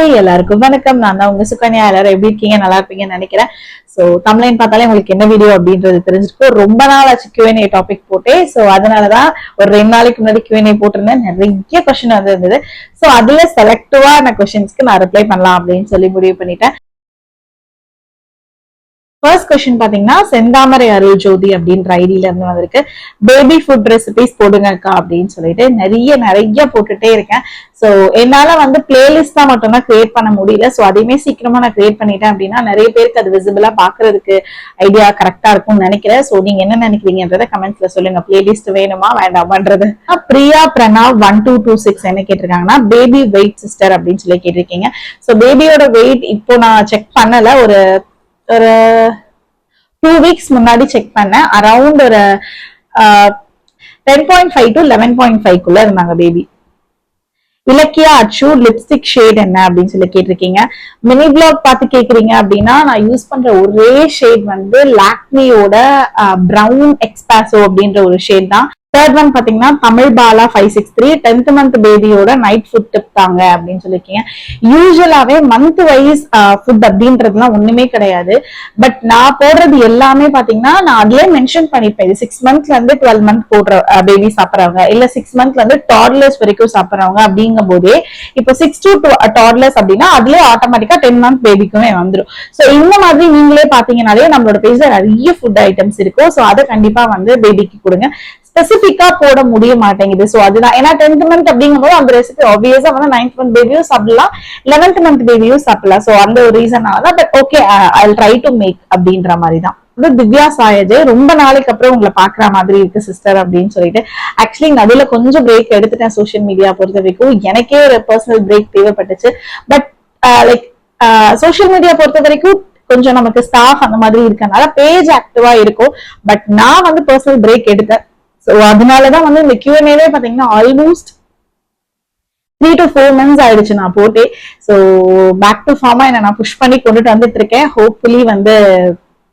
Hi எல்லாருக்கும் வணக்கம். நான் தான் உங்க சுகன்யா. எல்லாரும் எப்படி இருக்கீங்க? நல்லா இருப்பீங்கன்னு நினைக்கிறேன். சோ தமிழ்லைன் பார்த்தாலே உங்களுக்கு என்ன வீடியோ அப்படின்றது தெரிஞ்சிருக்கும். ரொம்ப நாள் ஆச்சு Q&A டாபிக் போட்டு. சோ அதனாலதான் ஒரு 2 நாளைக்கு முன்னாடி Q&A போட்டிருந்தேன். நிறைய கொஸ்டின் வந்து இருந்தது. சோ அதுல செலக்டிவா நான் கொஸ்டின்ஸ்க்கு நான் ரிப்ளை பண்ணலாம் அப்படின்னு சொல்லி முடிவு பண்ணிட்டேன். ஃபர்ஸ்ட் கொஸ்டின் பாத்தீங்கன்னா செந்தாமரை அருள் ஜோதி அப்படின்ற ஐடியில இருந்து வந்திருக்கு. பேபி ஃபுட் ரெசிபிஸ் போடுங்கக்கா அப்படின்னு சொல்லிட்டு நிறைய போட்டுட்டே இருக்கேன். சோ என்னால வந்து பிளேலிஸ்ட் தான் மட்டும்தான் கிரியேட் பண்ண முடியல. சோ அதையுமே சீக்கிரமா நான் கிரியேட் பண்ணிட்டேன் அப்படின்னா நிறைய பேருக்கு அது விசிபிளா பாக்குறதுக்கு ஐடியா கரெக்டா இருக்கும்னு நினைக்கிறேன். சோ நீங்க என்ன நினைக்கிறீங்கன்றத கமெண்ட்ஸ்ல சொல்லுங்க. பிளேலிஸ்ட் வேணுமா வேண்டாமான்றது. பிரியா பிரணாவ் 1226 என்ன கேட்டிருக்காங்கன்னா பேபி வெயிட் சிஸ்டர் அப்படின்னு சொல்லி கேட்டிருக்கீங்க. சோ பேபியோட வெயிட் இப்போ நான் செக் பண்ணல. ஒரு 2 வீக்ஸ் முன்னாடி செக் பண்ணேன். அரௌண்ட் ஒரு 10.5 to 11.5 இருந்தாங்க பேபி. இலக்கியா அச்சு லிப்ஸ்டிக் ஷேட் என்ன அப்படின்னு சொல்லி கேட்டிருக்கீங்க. மினி பிளாக் பார்த்து கேக்குறீங்க அப்படின்னா நான் யூஸ் பண்ற ஒரே ஷேட் வந்து லாக்மியோட பிரவுன் எக்ஸ்பாசோ அப்படின்ற ஒரு ஷேட் தான். தேர்ட் ஒன் பாத்தீங்கன்னா தமிழ் பாலா 563 10th மந்த் பேபியோட நைட் ஃபுட் டிப் தாங்க அப்படின்னு சொல்லிருக்கீங்க. யூஸ்வலாவே மந்த் வைஸ் ஃபுட் அப்படின்றதுலாம் ஒண்ணுமே கிடையாது. பட் நான் போடுறது எல்லாமே பாத்தீங்கன்னா நான் அதுலயே மென்ஷன் பண்ணிப்பேன். இது 6 மந்த்ல இருந்து 12 மந்த் போடுற பேபி சாப்பிடறவங்க, இல்ல 6 மந்த்ல இருந்து டாட்லர்ஸ் வரைக்கும் சாப்பிடறவங்க அப்படிங்கும் போதே இப்போ 6 to டாட்லர்ஸ் அப்படின்னா அதுலயே ஆட்டோமேட்டிக்கா 10 மந்த் பேபிக்குமே வந்துடும். சோ இந்த மாதிரி நீங்களே பாத்தீங்கன்னாலே நம்மளோட பேஜ்ல நிறைய ஃபுட் ஐட்டம்ஸ் இருக்கும். சோ அதை கண்டிப்பா வந்து பேபிக்கு கொடுங்க. ஸ்பெசிபிக்கா போட முடிய மாட்டேங்குது. சோ அதுதான் ஏன்னா 10th மந்த் அப்படிங்கும்போது அந்த ரெசிபி ஆப்வியஸா வந்து 9th மந்த் பேபியும் சாப்பிடலாம், 11th மந்த் பேபியும் சாப்பிடலாம். சோ அந்த ஒரு ரீசனாலதான். But okay, I will try to make அப்படின்ற மாதிரி தான். திவ்யா சாயஜ் ரொம்ப நாளைக்கு அப்புறம் உங்களை பாக்குற மாதிரி இருக்கு சிஸ்டர் அப்படின்னு சொல்லிட்டு. ஆக்சுவலி நடுவுல கொஞ்சம் பிரேக் எடுத்துட்டேன் சோசியல் மீடியா பொறுத்த வரைக்கும். எனக்கே ஒரு பர்சனல் பிரேக் தேவைப்பட்டுச்சு. பட் லைக் சோசியல் மீடியா பொறுத்த வரைக்கும் கொஞ்சம் நமக்கு ஸ்டாஃப் அந்த மாதிரி இருக்கனால பேஜ் ஆக்டிவா இருக்கும். பட் நான் வந்து பர்சனல் பிரேக் எடுத்தேன். சோ அதனாலதான் வந்து இந்த Q&A பாத்தீங்கன்னா ஆல்மோஸ்ட் 3 to 4 months ஆயிடுச்சு நான் போட்டே. சோ பேக் டு ஃபார்மா என்ன நான் புஷ் பண்ணி கொண்டுட்டு வந்துட்டு இருக்கேன். ஹோப்ஃபுல்லி வந்து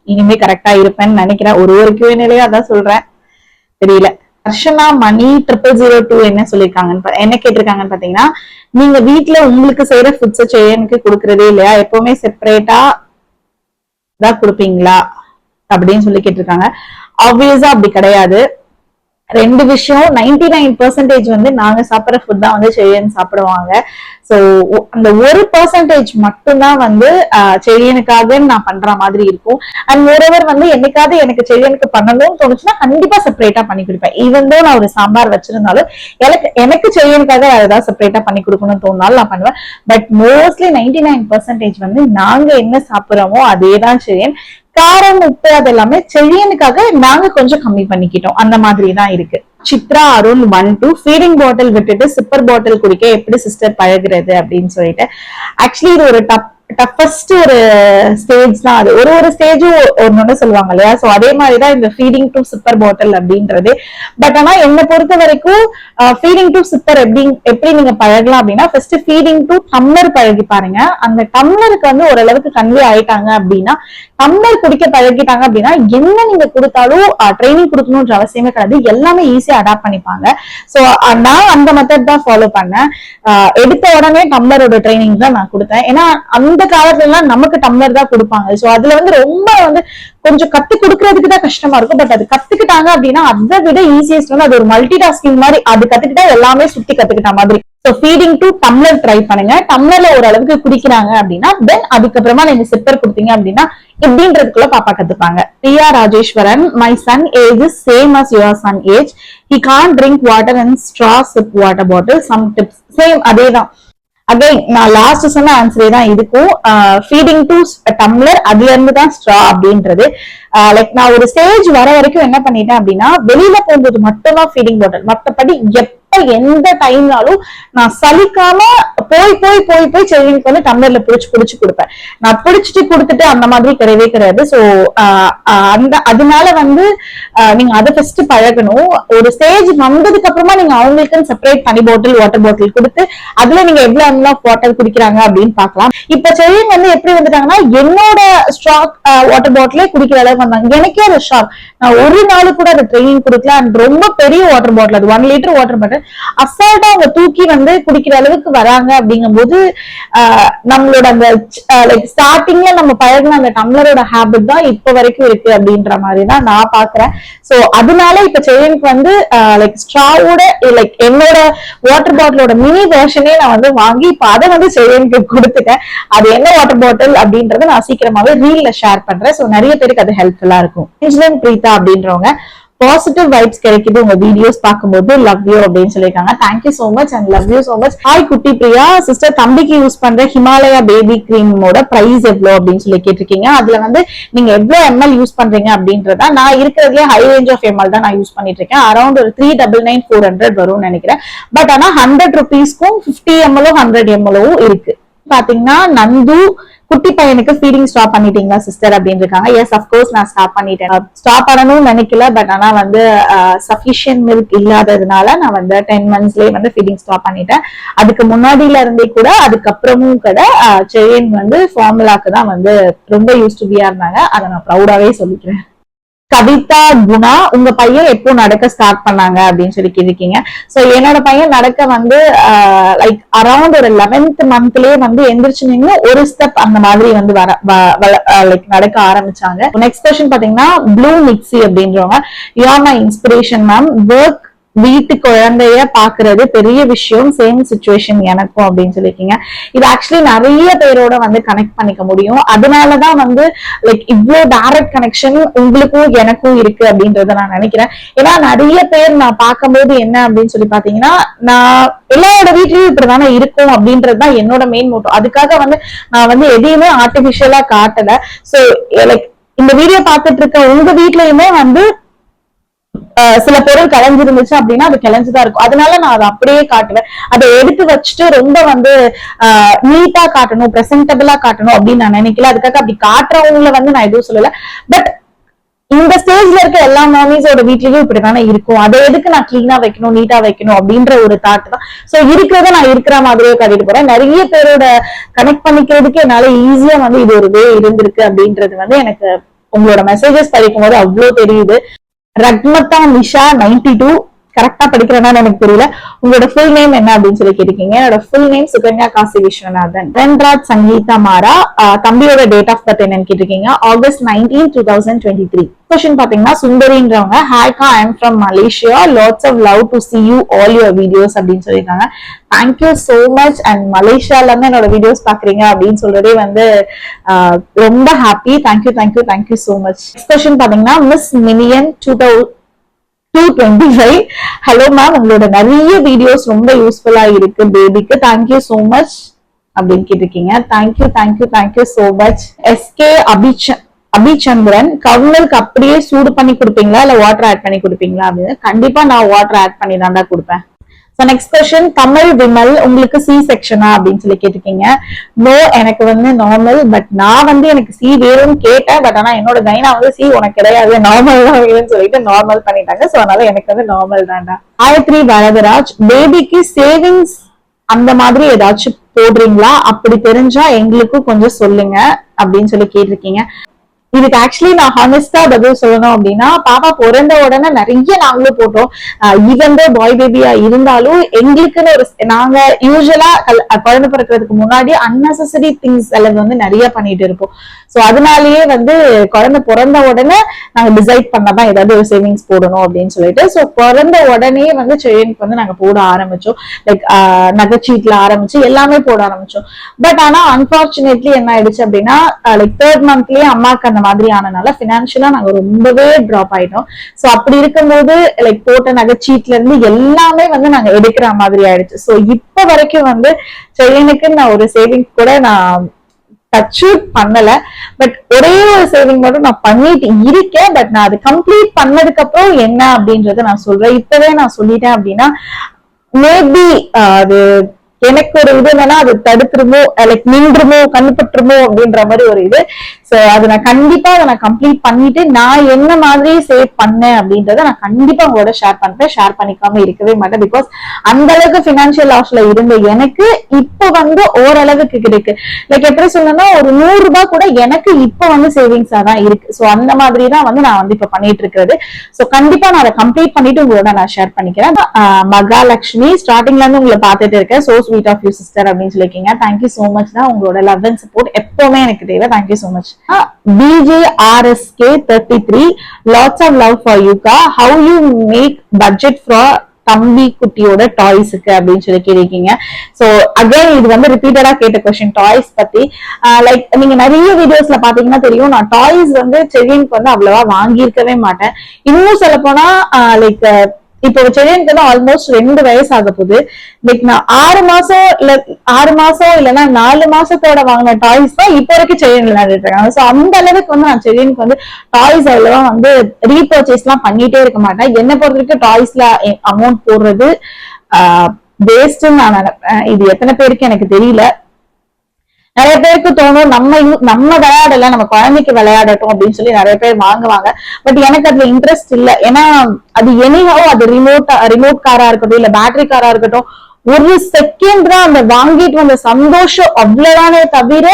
இனிமே கரெக்டா இருப்பேன்னு நினைக்கிறேன். ஒரு Q&A அதான் சொல்றேன், தெரியல. ஹர்ஷனா மணி 0002 என்ன சொல்லிருக்காங்கன்னு என்ன கேட்டிருக்காங்கன்னு பாத்தீங்கன்னா, நீங்க வீட்டுல உங்களுக்கு செய்யற ஃபுட்ஸ செய்யனுக்கு கொடுக்கறதே இல்லையா, எப்பவுமே செப்பரேட்டா தான் கொடுப்பீங்களா அப்படின்னு சொல்லி கேட்டிருக்காங்க. ஆப்வியஸா அப்படி கிடையாது. 2 விஷயம். 99% வந்து நாங்க சாப்பிடுற ஃபுட் தான் வந்து செழியன் சாப்பிடுவாங்க. சோ அந்த 1% மட்டும்தான் வந்து செழியனுக்காக நான் பண்ற மாதிரி இருக்கும். அண்ட் மோரோவர் வந்து என்னைக்காவது எனக்கு செழியனுக்கு பண்ணணும்னு தோணுச்சுன்னா கண்டிப்பா செப்பரேட்டா பண்ணி கொடுப்பேன். ஈவன் தோ நான் ஒரு சாம்பார் வச்சிருந்தாலும் எனக்கு செழியனுக்காக வேற ஏதாவது செப்பரேட்டா பண்ணி கொடுக்கணும்னு தோணுனாலும் நான் பண்ணுவேன். பட் மோஸ்ட்லி 99% வந்து நாங்க என்ன சாப்பிடுறோமோ அதேதான் செழியன். காரம் உப்பு அது எல்லாமே செழியனுக்காக நாங்க கொஞ்சம் கம்மி பண்ணிக்கிட்டோம். அந்த மாதிரி தான் இருக்கு. சித்ரா அருண் 12 ஃபீடிங் பாட்டில் விட்டுட்டு சிப்பர் பாட்டில் குடிக்க எப்படி சிஸ்டர் பழகுறது அப்படின்னு சொல்லிட்டு. ஆக்சுவலி இது ஒரு டஃபஸ்ட் ஒரு ஸ்டேஜ் தான். அது ஒரு ஸ்டேஜும் ஒன்னு சொல்லுவாங்க இல்லையா. சோ அதே மாதிரிதான் இந்த ஃபீடிங் டு சிப்பர் பாட்டில் அப்படின்றது. பட் ஆனா என்னை பொறுத்த வரைக்கும் ஃபீடிங் டு சிப்பர் எப்படி நீங்க பழகலாம் அப்படின்னா, ஃபர்ஸ்ட் ஃபீடிங் டு டம்ளர் பழகி பாருங்க. அந்த டம்ளருக்கு வந்து ஓரளவுக்கு கன்வே ஆயிட்டாங்க அப்படின்னா, டம்ளர் குடிக்க பழகிட்டாங்க அப்படின்னா என்ன நீங்க கொடுத்தாலும் ட்ரைனிங் கொடுக்கணும்ன்ற அவசியமே கிடையாது. எல்லாமே ஈஸியா அடாப்ட் பண்ணிப்பாங்க. சோ நான் அந்த மெத்தட் தான் ஃபாலோ பண்ணேன். எடுத்த உடனே டம்ளரோட ட்ரைனிங் தான் நான் கொடுத்தேன். ஏன்னா அந்த காலத்துல எல்லாம் நமக்கு டம்ளர் தான் கொடுப்பாங்க. சோ அதுல வந்து ரொம்ப வந்து கொஞ்சம் கத்து கொடுக்கறதுக்கு தான் கஷ்டமா இருக்கும். பட் அது கத்துக்கிட்டாங்க அப்படின்னா அதை விட ஈஸியஸ்ட் வந்து அது ஒரு மல்டி டாஸ்கிங் மாதிரி. அது கத்துக்கிட்டா எல்லாமே சுத்தி கத்துக்கிட்ட மாதிரி. So feeding to tumbler try பண்ணுங்க. டம்ளர்ல ஓரளவுக்கு குடிக்கிறாங்க அப்படின்னா தென் அதுக்கப்புறமா நீங்க சிப்பர் கொடுத்தீங்க அப்படின்னா எப்படின்றதுக்குள்ள பாப்பா கத்துப்பாங்க. Priya Rajeswaran my son age is same as your son age. He can't drink water and straw sip water bottle. Some tips. Same அதேதான். அகைன் நான் லாஸ்ட் சொன்ன ஆன்சரே தான் இதுக்கும். ஃபீடிங் டு டம்ளர், அதுல இருந்து தான் ஸ்ட்ரா அப்படின்றது. லைக் நான் ஒரு ஸ்டேஜ் வர வரைக்கும் என்ன பண்ணிட்டேன் அப்படின்னா, வெளியில போகும்போது மட்டும்தான் ஃபீடிங் பாட்டில். மற்றபடி எந்த டைம்னாலும் நான் சலிக்காம போய் செல்லிக்கு வந்து டம்ளர்ல புடிச்சு கொடுப்பேன். நான் புடிச்சிட்டு கொடுத்துட்டு அந்த மாதிரி கிடையவே கிடையாது. சோ அதனால வந்து நீங்க அதை ஃபர்ஸ்ட் பழகணும். ஒரு ஸ்டேஜ் வந்ததுக்கு அப்புறமா நீங்க அவங்களுக்கு செப்பரேட் தனி பாட்டில் வாட்டர் பாட்டில் கொடுத்து அதுல நீங்க எவ்வளவு வாட்டர் குடிக்கிறாங்க அப்படின்னு பாக்கலாம். இப்ப செல்லிங் வந்து எப்படி வந்துட்டாங்கன்னா, என்னோட ஸ்டாக் வாட்டர் பாட்டிலே குடிக்கிற அளவுக்கு வந்தாங்க. எனக்கே ஒரு ஷாக். நான் ஒரு நாள் கூட அதை ட்ரைனிங் கொடுக்கல. அண்ட் ரொம்ப பெரிய வாட்டர் பாட்டில், அது 1 liter வாட்டர் பாட்டில் அசால்ட்டா அவங்க தூக்கி வந்து குடிக்கிற அளவுக்கு வராங்க அப்படிங்கும்போது நம்மளோட அந்த லைக் ஸ்டார்டிங்ல நம்ம பழகின அந்த டம்ளரோட ஹேபிட் தான் இப்ப வரைக்கும் இருக்கு அப்படின்ற மாதிரி தான் நான் பாக்குறேன். சோ அதனால இப்ப செயினுக்கு வந்து லைக் ஸ்ட்ராவோட லைக் என்னோட வாட்டர் பாட்டிலோட மினி வெர்ஷனே நான் வந்து வாங்கி இப்ப அதை வந்து செயினுக்கு கொடுத்துட்டேன். அது என்ன வாட்டர் பாட்டில் அப்படின்றத நான் சீக்கிரமாவே ரீல்ல ஷேர் பண்றேன். சோ நிறைய பேருக்கு அது ஹெல்ப்ஃபுல்லா இருக்கும். பிரீதா அப்படின்றவங்க பாசிட்டிவ் வைப்ஸ் கிடைக்குது உங்க வீடியோஸ் பார்க்கும்போது, லவ் யூ அப்படின்னு சொல்லியிருக்காங்க. Thank you so much and love you so much. Hi குட்டி பிரியா சிஸ்டர், தம்பிக்கு யூஸ் பண்ற ஹிமாலயா பேபி கிரீமோட பிரைஸ் எவ்வளவு அப்படின்னு சொல்லி கேட்டிருக்கீங்க. அதுல வந்து நீங்க எவ்வளவு எம்எல் யூஸ் பண்றீங்க அப்படின்றத நான் இருக்கிறதுலே ஹை ரேஞ்ச் ஆஃப் எம்எல் தான் நான் யூஸ் பண்ணிட்டு இருக்கேன். அரௌண்ட் ஒரு 399-400 வரும்னு நினைக்கிறேன். பட் ஆனா 100 rupeesக்கும் 50 ml 100 ml இருக்கு. பாத்தீங்கன்னா நந்து குட்டி பையனுக்கு ஃபீடிங் ஸ்டாப் பண்ணிட்டீங்களா சிஸ்டர் அப்படின்னு இருக்காங்க. எஸ் அப்கோர்ஸ் நான் ஸ்டாப் பண்ணிட்டேன். ஸ்டாப் பண்ணணும்னு நினைக்கல, பட் ஆனா வந்து சஃபிஷியன்ட் மில்க் இல்லாததுனால நான் வந்து 10 monthsலயே வந்து ஃபீடிங் ஸ்டாப் பண்ணிட்டேன். அதுக்கு முன்னாடியில இருந்தே கூட அதுக்கப்புறமும் கூட செயின் வந்து ஃபார்முலாக்கு தான் வந்து ரொம்ப யூஸ் டு பியா இருந்தாங்க. அதை நான் ப்ரௌடாவே சொல்லிக்கிறேன். கவிதா குணா, உங்க பையன் எப்போ நடக்க ஸ்டார்ட் பண்ணாங்க அப்படின்னு சொல்லி கேட்டிருக்கீங்க. சோ என்னோட பையன் நடக்க வந்து லைக் அரௌண்ட் ஒரு 11th monthலயே வந்து எந்திரிச்சு நின்று ஒரு ஸ்டெப் அந்த மாதிரி வந்து லைக் நடக்க ஆரம்பிச்சாங்க. நெக்ஸ்ட் கொஸ்டின் பாத்தீங்கன்னா ப்ளூ மிக்ஸி அப்படின்றவங்க, you are my inspiration ma'am. Work வீட்டு குழந்தைய பாக்குறது பெரிய விஷயம், சேம் சிச்சுவேஷன் எனக்கும் அப்படின்னு சொல்லிருக்கீங்க. இது ஆக்சுவலி நிறைய பேரோட வந்து கனெக்ட் பண்ணிக்க முடியும். அதனாலதான் வந்து லைக் இவ்வளவு டைரக்ட் கனெக்ஷன் உங்களுக்கும் எனக்கும் இருக்கு அப்படின்றத நான் நினைக்கிறேன். ஏன்னா நிறைய பேர் நான் பார்க்கும்போது என்ன அப்படின்னு சொல்லி பாத்தீங்கன்னா, நான் எல்லாரோட வீட்லயும் இப்படிதானே இருக்கும் அப்படின்றதுதான் என்னோட மெயின் மோட்டோ. அதுக்காக வந்து நான் வந்து எதையுமே ஆர்டிபிஷியலா காட்டல. சோ லைக் இந்த வீடியோ பார்த்துட்டு இருக்க உங்க வீட்லயுமே வந்து சில பொருள் கிளஞ்சிருந்துச்சு அப்படின்னா அது கிளஞ்சுதான் இருக்கும். அதனால நான் அதை அப்படியே காட்டுவேன். அதை எடுத்து வச்சுட்டு ரொம்ப வந்து நீட்டா காட்டணும், பிரசன்டபிளா காட்டணும் அப்படின்னு நான் நினைக்கல. அதுக்காக அப்படி காட்டுறவங்களை வந்து நான் எதுவும் சொல்லல. பட் இந்த ஸ்டேஜ்ல இருக்க எல்லா மாமிஸோட வீட்லயும் இப்படித்தானே இருக்கும். அதை எதுக்கு நான் கிளீனா வைக்கணும், நீட்டா வைக்கணும் அப்படின்ற ஒரு தாட் தான். சோ இருக்கிறத நான் இருக்கிற மாதிரியே காட்டிட்டு போறேன். நிறைய பேரோட கனெக்ட் பண்ணிக்கிறதுக்கு என்னால ஈஸியா வந்து இது ஒரு வே இருந்திருக்கு அப்படின்றது வந்து எனக்கு உங்களோட மெசேஜஸ் படிக்கும் போது அவ்வளவு தெரியுது. ரக்மதா நிஷா 92 கரெக்டா படிக்கிறேன்னா எனக்கு தெரியல. உங்களோட ஃபுல் நேம் என்ன அப்படின்னு சொல்லி கேட்டிருக்கீங்க. என்னோட ஃபுல் நேம் சுகன்யா காசி விஸ்வநாதன். வென்ராஜ் சங்கீதா மாரா, தம்பியோட டேட் ஆஃப் பர்த் என்னன்னு கேட்டிருக்கீங்க. August 19, 2023. கொஸ்டின் பாத்தீங்கன்னா சுந்தரின்றவங்க, ஹாய்கா I am from Malaysia, lots of love to see you all your videos அப்படின்னு சொல்லியிருக்காங்க. Thank you so much. அண்ட் மலேசியால இருந்து என்னோட வீடியோஸ் பாக்குறீங்க அப்படின்னு சொல்றதே வந்து ரொம்ப happy. Thank you so much. Next question பாத்தீங்கன்னா மிஸ் மினியன் 225. ஹலோ மேம், உங்களோட நிறைய வீடியோஸ் ரொம்ப யூஸ்ஃபுல்லா இருக்கு பேபிக்கு. தேங்க்யூ சோ மச் அப்படின்னு கேட்டிருக்கீங்க. Thank you so much. எஸ்கே அபிச்சந்திரன், கவுனலுக்கு அப்படியே சூடு பண்ணி கொடுப்பீங்களா இல்ல வாட்டர் ஆட் பண்ணி கொடுப்பீங்களா அப்படின்னு. கண்டிப்பா நான் வாட்டர் ஆட் பண்ணி தான்டா கொடுப்பேன். நெக்ஸ்ட் கொஸ்டின் தமிழ் விமல், உங்களுக்கு சி செக்ஷனா அப்படின்னு சொல்லி கேட்டிருக்கீங்க. நோ, எனக்கு வந்து நார்மல். பட் நான் வந்து எனக்கு சி வேணும்னு கேட்டேன். பட் ஆனா என்னோட கைனா வந்து சி உனக்கு கிடையாது, நார்மல் தான் வேணும்னு சொல்லிட்டு நார்மல் பண்ணிட்டாங்க. சோ அதனால எனக்கு வந்து நார்மல் தான்டா. காயத்ரி வரதராஜ், பேபிக்கு சேவிங்ஸ் அந்த மாதிரி ஏதாச்சும் போடுறீங்களா? அப்படி தெரிஞ்சா எங்களுக்கும் கொஞ்சம் சொல்லுங்க அப்படின்னு சொல்லி கேட்டிருக்கீங்க. இதுக்கு ஆக்சுவலி நான் ஹானஸ்டா பதில் சொல்லணும் அப்படின்னா, பாப்பா பிறந்த உடனே நிறைய நாங்களும் போட்டோம். ஈவன் பாய் பேபியா இருந்தாலும் எங்களுக்குன்னு ஒரு நாங்க யூஸ்வலா குழந்தை பிறக்கிறதுக்கு முன்னாடி அன்னெசரி திங்ஸ் செலவு வந்து நிறைய பண்ணிட்டு இருப்போம். சோ அதனாலயே வந்து குழந்தை பிறந்த உடனே நாங்க டிசைட் பண்ணதான் ஏதாவது ஒரு சேவிங்ஸ் போடணும் அப்படின்னு சொல்லிட்டு. சோ பிறந்த உடனே வந்து செயினுக்கு வந்து நாங்க போட ஆரம்பிச்சோம். லைக் நகைச்சீட்ல ஆரம்பிச்சு எல்லாமே போட ஆரம்பிச்சோம். பட் ஆனா அன்பார்ச்சுனேட்லி என்ன ஆயிடுச்சு அப்படின்னா, லைக் 3rd monthலயே அம்மாக்கு அந்த மாதிரி ஆனனால பினான்சியலா நாங்க ரொம்பவே டிராப் ஆயிட்டோம். சோ அப்படி இருக்கும்போது லைக் போட்ட நகைச்சீட்ல இருந்து எல்லாமே வந்து நாங்க எடுக்கிற மாதிரி ஆயிடுச்சு. சோ இப்ப வரைக்கும் வந்து செயினுக்கு நான் ஒரு சேவிங்ஸ் கூட நான் டச் பண்ணல. பட் ஒரே ஒரு சேவிங் மட்டும் நான் பண்ணிட்டு இருக்கேன். பட் நான் அது கம்ப்ளீட் பண்ணதுக்கு அப்புறம் என்ன அப்படின்றத நான் சொல்றேன். இப்பவே நான் சொல்லிட்டேன் அப்படின்னா மேபி அது எனக்கு ஒரு இது என்னன்னா அது தடுத்துருமோ லைக் நின்றுமோ கண்ணுப்பட்டுருமோ அப்படின்ற மாதிரி ஒரு இது. சோ அது நான் கண்டிப்பா அதை நான் கம்ப்ளீட் பண்ணிட்டு நான் என்ன மாதிரி சேவ் பண்ணேன் அப்படின்றத நான் கண்டிப்பா உங்களோட ஷேர் பண்றேன். ஷேர் பண்ணிக்காம இருக்கவே மாட்டேன். பிகாஸ் அந்த அளவுக்கு பினான்சியல் லாஸ்ல இருந்த எனக்கு இப்ப வந்து ஓரளவுக்கு இருக்கு. லைக் எப்படி சொல்லணும்னா ஒரு 100 ரூபாய் கூட எனக்கு இப்ப வந்து சேவிங்ஸா தான் இருக்கு. சோ அந்த மாதிரி தான் வந்து நான் வந்து இப்ப பண்ணிட்டு இருக்கிறது. சோ கண்டிப்பா நான் அதை கம்ப்ளீட் பண்ணிட்டு உங்களோட நான் ஷேர் பண்ணிக்கிறேன். மகாலட்சுமி ஸ்டார்டிங்ல இருந்து உங்களை பார்த்துட்டு இருக்கேன். So sweet of you sister அப்படின்னு சொல்லிருக்கீங்க. தேங்க்யூ சோ மச் தான். உங்களோட லவ் அண்ட் சப்போர்ட் எப்பவுமே எனக்கு தேவை. Thank you so much. BJRSK33 lots of love for you ka. How you make budget for தம்பி குட்டியோட டாய்ஸுக்கு அப்படின்னு சொல்லி கேட்டிருக்கீங்க. சோ அகைன் இது வந்து ரிப்பீட்டடா கேட்ட கொஸ்டின் டாய்ஸ் பத்தி. லைக் நீங்க நிறைய வீடியோஸ்ல பாத்தீங்கன்னா தெரியும், நான் டாய்ஸ் வந்து செவியனுக்கு வந்து அவ்வளவா வாங்கியிருக்கவே மாட்டேன். இன்னும் சொல்ல போனா லைக் இப்போ செவியனுக்கு வந்து ஆல்மோஸ்ட் 2 வயசு ஆக போகுது. லைக் நான் 6 மாசம் இல்லைன்னா 4 மாசத்தோட வாங்கின டாய்ஸ் தான் இப்போ வரைக்கும் செவியன் விளையாடிட்டு இருக்காங்க. சோ அந்த அளவுக்கு வந்து நான் செவியனுக்கு வந்து டாய்ஸ் அவ்வளவா வந்து ரீபர்ச்சேஸ் எல்லாம் பண்ணிட்டே இருக்க மாட்டேன். என்ன பொறுத்த வரைக்கும் டாய்ஸ்ல அமௌண்ட் போடுறது வேஸ்ட்ன்னு நான் நினைப்பேன். இது எத்தனை பேருக்கு எனக்கு தெரியல. நிறைய பேருக்கு தோணும் நம்ம விளையாடல, நம்ம குழந்தைக்கு விளையாடட்டும் அப்படின்னு சொல்லி நிறைய பேர் வாங்குவாங்க. பட் எனக்கு அதுல இன்ட்ரெஸ்ட் இல்ல. ஏன்னா அது எனிஹோ அது ரிமோட் காரா இருக்கட்டும் இல்ல பேட்டரி காரா இருக்கட்டும், ஒரு செகண்ட் தான் அந்த வாங்கிட்டு வந்த சந்தோஷம் அவ்வளவுதானே தவிர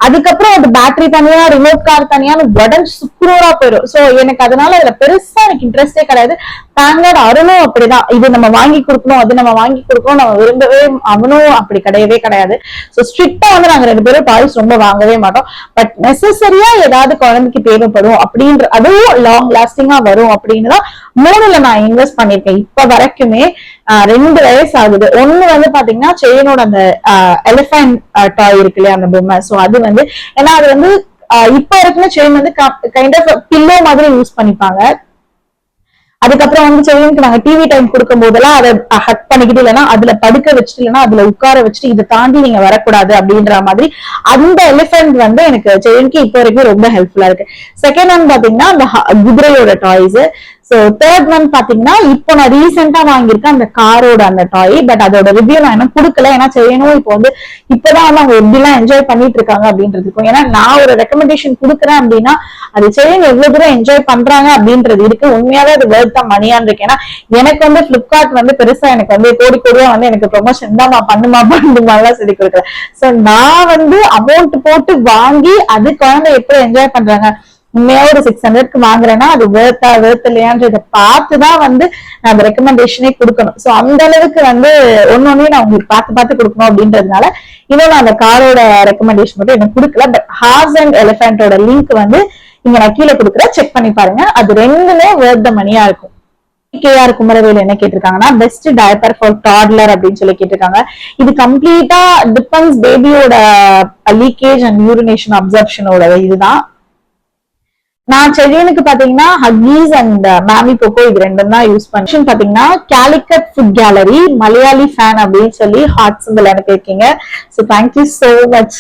அதுக்கப்புறம் அது பேட்டரி தனியா ரிமோட் கார் தனியான்னு உடம்பு சுக்குரூரா போயிடும். சோ எனக்கு அதனால அதுல பெருசா எனக்கு இன்ட்ரெஸ்டே கிடையாது. தேங்காட் அருணும் அப்படிதான், இது நம்ம வாங்கி கொடுக்கணும் அது நம்ம வாங்கி கொடுக்கணும் நம்ம விரும்பவே, அவனும் அப்படி கிடையவே கிடையாது. சோ ஸ்ட்ரிக்டா வந்து நாங்க 2 பேரும் டாய்ஸ் ரொம்ப வாங்கவே மாட்டோம். பட் நெசசரியா ஏதாவது குழந்தைக்கு தேவைப்படும் அப்படின்ற, அதுவும் லாங் லாஸ்டிங்கா வரும் அப்படின்னு தான் 3ல நான் இன்வெஸ்ட் பண்ணிருக்கேன் இப்ப வரைக்குமே. 2 வயசு ஆகுது. ஒண்ணு வந்து பாத்தீங்கன்னா செயினோட அந்த எலிஃபண்ட் டாய் இருக்கு இல்லையா அந்த பொம்மை. சோ அது வந்து ஏன்னா அது வந்து இப்ப வரைக்குமே செயின் வந்து கைண்ட் ஆஃப் பில்லோ மாதிரி யூஸ் பண்ணிப்பாங்க. அதுக்கப்புறம் வந்து செவியனுக்கு நாங்க டிவி டைம் கொடுக்கும் போதெல்லாம் அதை ஹக் பண்ணிக்கிட்டு இல்லைன்னா அதுல படுக்க வச்சுட்டு இல்லைன்னா அதுல உட்கார வச்சுட்டு இதை தாண்டி நீங்க வரக்கூடாது அப்படின்ற மாதிரி அந்த எலிஃபென்ட் வந்து எனக்கு செவியனுக்கு இப்போ வரைக்கும் ரொம்ப ஹெல்ப்ஃபுல்லா இருக்கு. செகண்ட் ஒன் பாத்தீங்கன்னா அந்த குதிரையோட டாய்ஸ். சோ தேர்ட் ஒன் பாத்தீங்கன்னா இப்போ நான் ரீசெண்டா வாங்கியிருக்கேன் அந்த காரோட அந்த டாய். பட் அதோட ரிவ்யூ நான் என்ன கொடுக்கல. ஏன்னா செய்யணும் இப்போ வந்து இப்பதான் வந்து அவங்க எப்படிலாம் என்ஜாய் பண்ணிட்டு இருக்காங்க அப்படின்றதுக்கும். ஏன்னா நான் ஒரு ரெக்கமெண்டேஷன் கொடுக்குறேன் அப்படின்னா அது செய்யணும் எவ்வளவு தூரம் என்ஜாய் பண்றாங்க அப்படின்றது இருக்கு. உண்மையாவே அது வேர்த் தான் மணியான் இருக்கு. ஏன்னா எனக்கு வந்து பிளிப்கார்ட் வந்து பெருசா எனக்கு வந்து கோடியா வந்து எனக்கு ப்ரொமோஷன் தான்மா பண்ணுமாலாம் சொல்லி கொடுக்குறேன். சோ நான் வந்து அமௌண்ட் போட்டு வாங்கி அது குழந்தை எப்படி என்ஜாய் பண்றாங்க, உண்மையா ஒரு 600க்கு வாங்குறேன்னா அது வேர்த் இல்லையான்றதை பார்த்துதான் வந்து நான் அந்த ரெக்கமெண்டேஷனே கொடுக்கணும். சோ அந்த அளவுக்கு வந்து ஒன்னொன்னே நான் உங்களுக்கு பார்த்து கொடுக்கணும் அப்படின்றதுனால இன்னும் நான் அந்த காரோட ரெக்கமெண்டேஷன் மட்டும் எனக்கு கொடுக்கல. பட் ஹார்ஸ் அண்ட் எலிஃபென்டோட லிங்க் வந்து இங்க நான் கீழே கொடுக்குறேன், செக் பண்ணி பாருங்க. அது 2மே வேர்த் த மணியா இருக்கும். KR குமரவேல் என்ன கேட்டிருக்காங்கன்னா பெஸ்ட் டயப்பர் ஃபார் டாட்லர் அப்படின்னு சொல்லி கேட்டிருக்காங்க. இது கம்ப்ளீட்டா டிபெண்ட்ஸ் பேபியோட லீக்கேஜ் அண்ட் யூரினேஷன் அப்சர்ப்ஷனோட இதுதான். நான் செவியனுக்கு பாத்தீங்கன்னா ஹக்கீஸ் அண்ட் மேமி போக்கோ இது 2 தான் யூஸ் பண்ணேன். பாத்தீங்கன்னா Calicut food gallery Malayali fan அப்படின்னு சொல்லி ஹார்ட் சிம்பிள் அனுப்பியிருக்கீங்க. So thank you so much.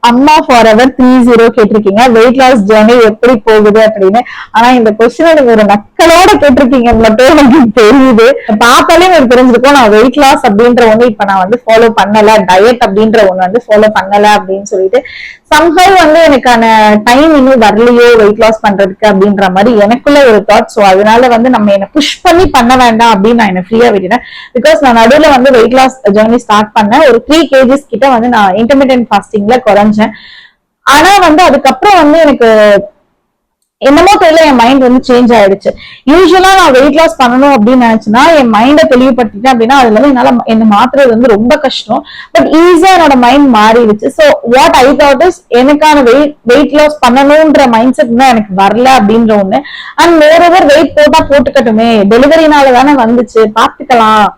அம்மா ஃபார் எவர் 30 கேட்டிருக்கீங்க வெயிட் லாஸ் ஜர்னி எப்படி போகுது அப்படின்னு. ஆனா இந்த கொஸ்டின் நீங்க ஒரு நக்கலோட கேட்டிருக்கீங்க மட்டும் எனக்கு தெரியுது. பார்த்தாலே எனக்கு தெரிஞ்சிருக்கும் நான் வெயிட் லாஸ் அப்படின்ற ஒண்ணு இப்ப நான் வந்து ஃபாலோ பண்ணல, டயட் அப்படின்ற ஒண்ணு வந்து ஃபாலோ பண்ணல அப்படின்னு சொல்லிட்டு சம்ஹவ் வந்து எனக்கான டைம் இன்னும் வரலையோ வெயிட் லாஸ் பண்றதுக்கு அப்படின்ற மாதிரி எனக்குள்ள ஒரு தாட். சோ அதனால வந்து நம்ம என்ன புஷ் பண்ணி பண்ண வேண்டாம் அப்படின்னு நான் என்ன ஃப்ரீயா விட்டுட்டேன். பிகாஸ் நான் நடுவுல வந்து வெயிட் லாஸ் ஜர்னி ஸ்டார்ட் பண்ணேன். ஒரு 3 kgs கிட்ட வந்து நான் இன்டர்மீடியன்ட் ஃபாஸ்டிங்ல குறைஞ்சேன். ஆனா வந்து அதுக்கப்புறம் வந்து எனக்கு என்னமோ தெரியல என் மைண்ட் வந்து சேஞ்ச் ஆயிடுச்சு. யூஸ்வலா நான் வெயிட் லாஸ் பண்ணணும் அப்படின்னு நினைச்சுன்னா என் மைண்டை தெளிவுபடுத்திட்டேன் அப்படின்னா அதுல வந்து என்னால என்ன மாத்துறது வந்து ரொம்ப கஷ்டம். பட் ஈஸியா என்னோட மைண்ட் மாறிடுச்சு. So what I thought is எனக்கான வெயிட் லாஸ் பண்ணணும்ன்ற மைண்ட் செட் தான் எனக்கு வரல அப்படின்ற ஒண்ணு. அண்ட் மோரோவர் வெயிட் போட்டா போட்டுக்கட்டுமே, டெலிவரினால தானே வந்துச்சு, பாத்துக்கலாம்,